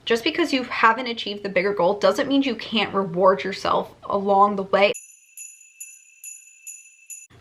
Just because you haven't achieved the bigger goal doesn't mean you can't reward yourself along the way.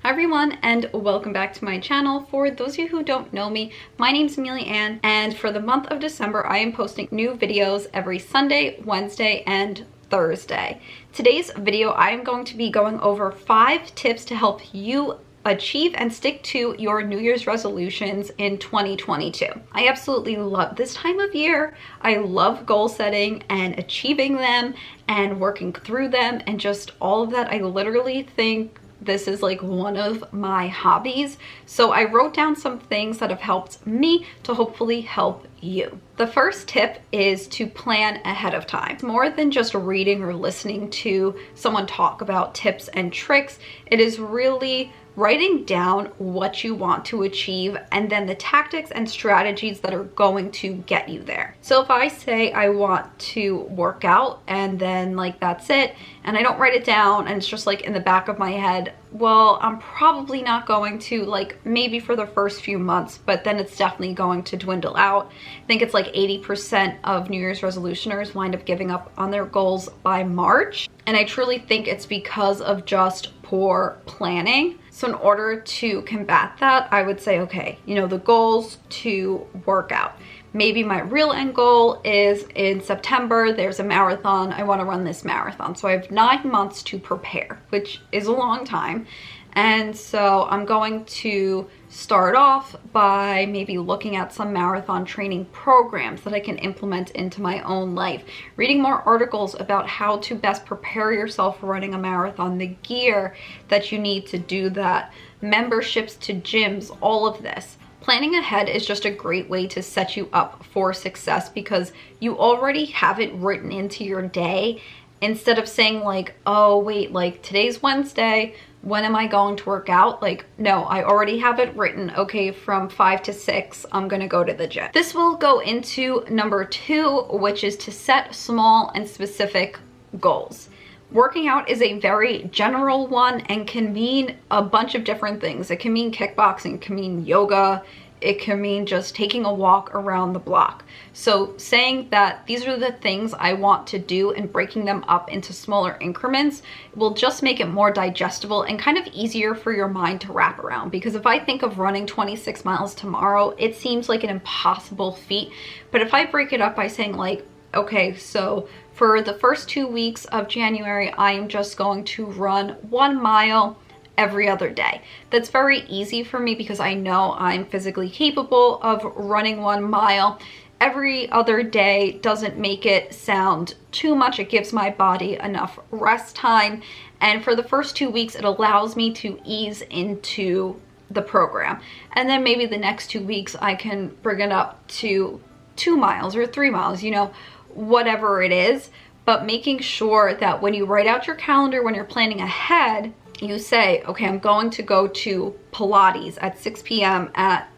Hi everyone, and welcome back to my channel. For those of you who don't know me, my name's Amelia Ann, and for the month of December, I am posting new videos every Sunday, Wednesday, and Thursday. Today's video, I am going to be going over 5 tips to help you achieve and stick to your New Year's resolutions in 2022. I absolutely love this time of year. I love goal setting and achieving them and working through them and just all of that. I literally think this is like one of my hobbies. So I wrote down some things that have helped me to hopefully help you. The first tip is to plan ahead of time. It's more than just reading or listening to someone talk about tips and tricks. It is really writing down what you want to achieve and then the tactics and strategies that are going to get you there. So if I say I want to work out and then like that's it, and I don't write it down and it's just like in the back of my head, well, I'm probably not going to, like maybe for the first few months, but then it's definitely going to dwindle out. I think it's like 80% of New Year's resolutioners wind up giving up on their goals by March. And I truly think it's because of just poor planning. So in order to combat that, I would say, okay, you know, the goals to work out. Maybe my real end goal is in September, there's a marathon. I want to run this marathon. So I have 9 months to prepare, which is a long time. And so I'm going to start off by maybe looking at some marathon training programs that I can implement into my own life, reading more articles about how to best prepare yourself for running a marathon, the gear that you need to do that, memberships to gyms, all of this. Planning ahead is just a great way to set you up for success because you already have it written into your day instead of saying like, oh wait, like today's Wednesday, when am I going to work out? Like, no, I already have it written. Okay, from 5 to 6, I'm gonna go to the gym. This will go into number 2, which is to set small and specific goals. Working out is a very general one and can mean a bunch of different things. It can mean kickboxing, it can mean yoga, it can mean just taking a walk around the block. So saying that these are the things I want to do and breaking them up into smaller increments will just make it more digestible and kind of easier for your mind to wrap around. Because if I think of running 26 miles tomorrow, it seems like an impossible feat. But if I break it up by saying like, okay, so for the first 2 weeks of January, I am just going to run 1 mile every other day. That's very easy for me because I know I'm physically capable of running 1 mile. Every other day doesn't make it sound too much. It gives my body enough rest time. And for the first 2 weeks, it allows me to ease into the program. And then maybe the next 2 weeks, I can bring it up to 2 miles or 3 miles, you know, whatever it is. But making sure that when you write out your calendar, when you're planning ahead, you say, okay, I'm going to go to Pilates at 6 p.m. at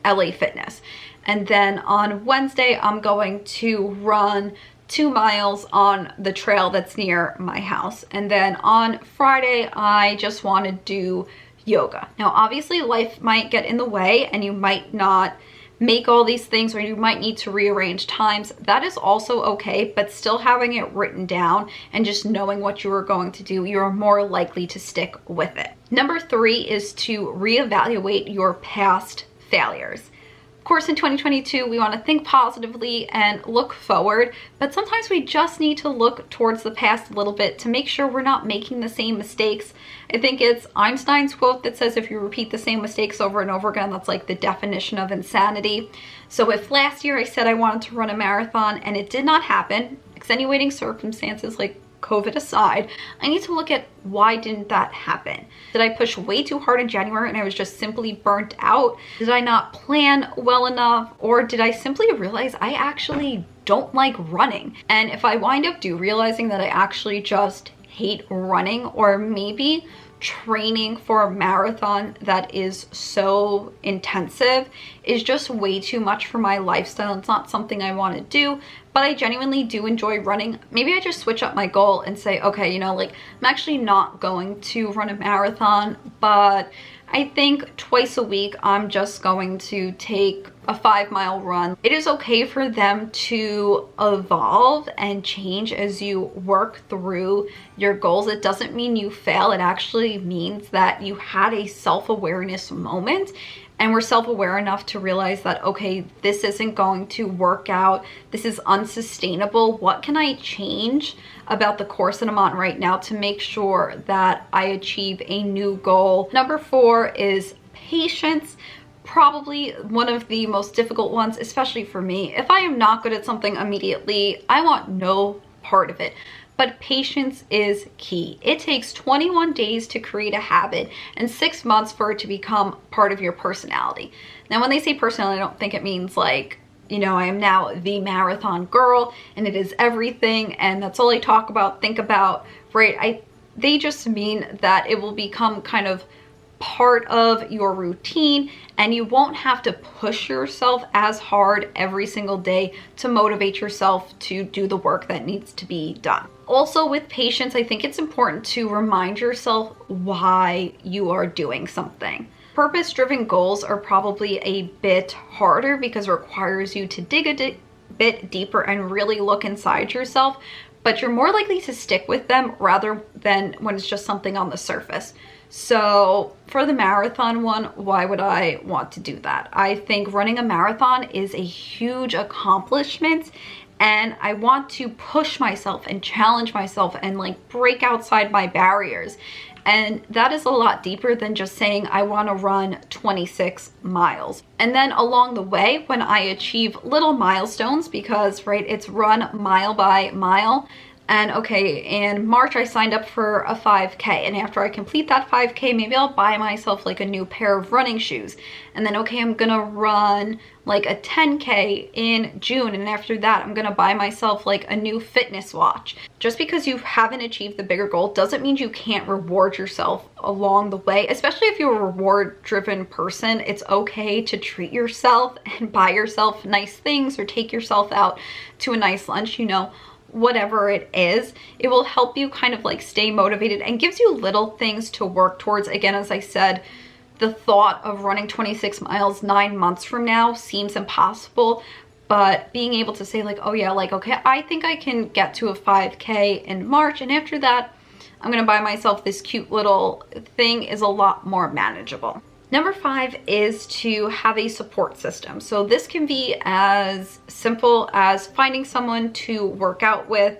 LA Fitness. And then on Wednesday, I'm going to run 2 miles on the trail that's near my house. And then on Friday, I just want to do yoga. Now, obviously life might get in the way and you might not make all these things, or you might need to rearrange times. That is also okay, but still having it written down and just knowing what you are going to do, you're more likely to stick with it. Number 3 is to reevaluate your past failures. Of course, in 2022, we want to think positively and look forward, but sometimes we just need to look towards the past a little bit to make sure we're not making the same mistakes. I think it's Einstein's quote that says if you repeat the same mistakes over and over again, that's like the definition of insanity. So if last year I said I wanted to run a marathon and it did not happen, extenuating circumstances like COVID aside, I need to look at why didn't that happen? Did I push way too hard in January and I was just simply burnt out? Did I not plan well enough? Or did I simply realize I actually don't like running? And if I wind up realizing that I actually just hate running, or maybe training for a marathon that is so intensive is just way too much for my lifestyle. It's not something I want to do, but I genuinely do enjoy running. Maybe I just switch up my goal and say, okay, you know, like I'm actually not going to run a marathon, but I think twice a week I'm just going to take a 5-mile run. It is okay for them to evolve and change as you work through your goals. It doesn't mean you fail. It actually means that you had a self-awareness moment and we're self-aware enough to realize that, okay, this isn't going to work out. This is unsustainable. What can I change about the course that I'm on right now to make sure that I achieve a new goal? Number 4 is patience. Probably one of the most difficult ones, especially for me. If I am not good at something immediately, I want no part of it. But patience is key. It takes 21 days to create a habit and 6 months for it to become part of your personality. Now, when they say personality, I don't think it means like, you know, I am now the marathon girl and it is everything and that's all I talk about, think about, right? They just mean that it will become kind of part of your routine and you won't have to push yourself as hard every single day to motivate yourself to do the work that needs to be done. Also, with patience, I think it's important to remind yourself why you are doing something. Purpose-driven goals are probably a bit harder because it requires you to dig a bit deeper and really look inside yourself, but you're more likely to stick with them rather than when it's just something on the surface. So for the marathon one, why would I want to do that? I think running a marathon is a huge accomplishment and I want to push myself and challenge myself and like break outside my barriers. And that is a lot deeper than just saying I want to run 26 miles. And then along the way, when I achieve little milestones, because right, it's run mile by mile. And okay, in March I signed up for a 5K, and after I complete that 5K, maybe I'll buy myself like a new pair of running shoes. And then okay, I'm gonna run like a 10K in June, and after that I'm gonna buy myself like a new fitness watch. Just because you haven't achieved the bigger goal doesn't mean you can't reward yourself along the way. Especially if you're a reward-driven person, it's okay to treat yourself and buy yourself nice things or take yourself out to a nice lunch, you know, whatever it is. It will help you kind of like stay motivated and gives you little things to work towards. Again, as I said, the thought of running 26 miles 9 months from now seems impossible, but being able to say like, oh yeah, like, okay, I think I can get to a 5K in March, and after that, I'm gonna buy myself this cute little thing is a lot more manageable. Number 5 is to have a support system. So this can be as simple as finding someone to work out with,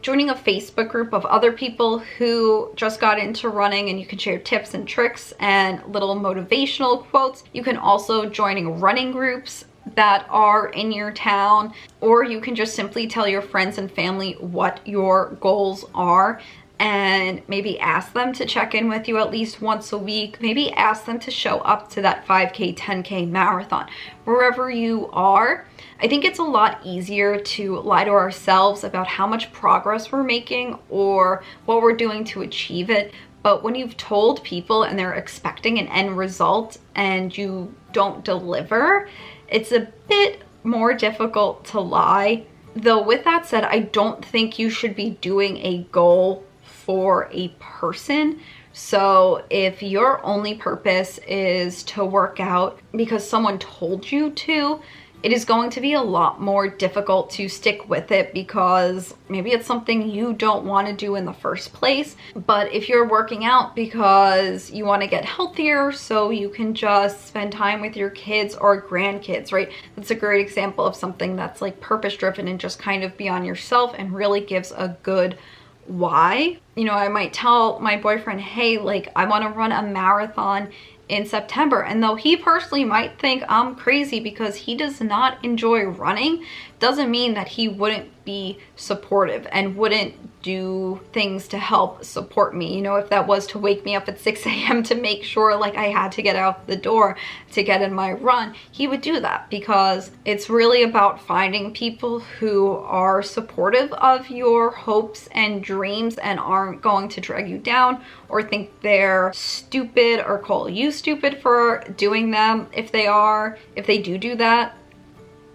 joining a Facebook group of other people who just got into running, and you can share tips and tricks and little motivational quotes. You can also join running groups that are in your town, or you can just simply tell your friends and family what your goals are and maybe ask them to check in with you at least once a week. Maybe ask them to show up to that 5K, 10K marathon, wherever you are. I think it's a lot easier to lie to ourselves about how much progress we're making or what we're doing to achieve it. But when you've told people and they're expecting an end result and you don't deliver, it's a bit more difficult to lie. Though with that said, I don't think you should be doing a goal for a person. So if your only purpose is to work out because someone told you to, it is going to be a lot more difficult to stick with it because maybe it's something you don't want to do in the first place. But if you're working out because you want to get healthier so you can just spend time with your kids or grandkids, right? That's a great example of something that's like purpose driven and just kind of beyond yourself and really gives a good why. You know, I might tell my boyfriend, hey, like I want to run a marathon in September, and though he personally might think I'm crazy because he does not enjoy running, doesn't mean that he wouldn't be supportive and wouldn't do things to help support me. You know, if that was to wake me up at 6 a.m. to make sure like I had to get out the door to get in my run, he would do that, because it's really about finding people who are supportive of your hopes and dreams and aren't going to drag you down or think they're stupid or call you stupid for doing them. If they do that,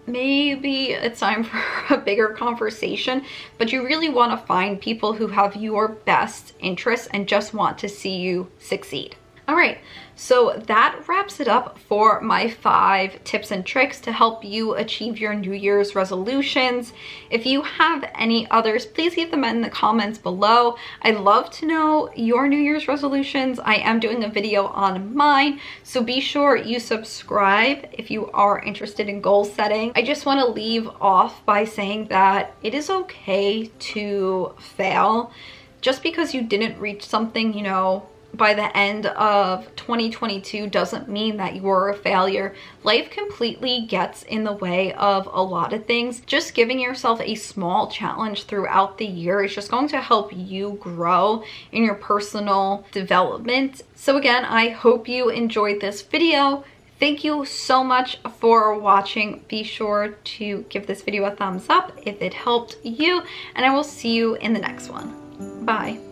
maybe it's time for a bigger conversation, but you really want to find people who have your best interests and just want to see you succeed. All right, so that wraps it up for my 5 tips and tricks to help you achieve your New Year's resolutions. If you have any others, please leave them in the comments below. I'd love to know your New Year's resolutions. I am doing a video on mine, so be sure you subscribe if you are interested in goal setting. I just want to leave off by saying that it is okay to fail. Just because you didn't reach something, you know, by the end of 2022 doesn't mean that you were a failure. Life completely gets in the way of a lot of things. Just giving yourself a small challenge throughout the year is just going to help you grow in your personal development. So again, I hope you enjoyed this video. Thank you so much for watching. Be sure to give this video a thumbs up if it helped you, and I will see you in the next one. Bye.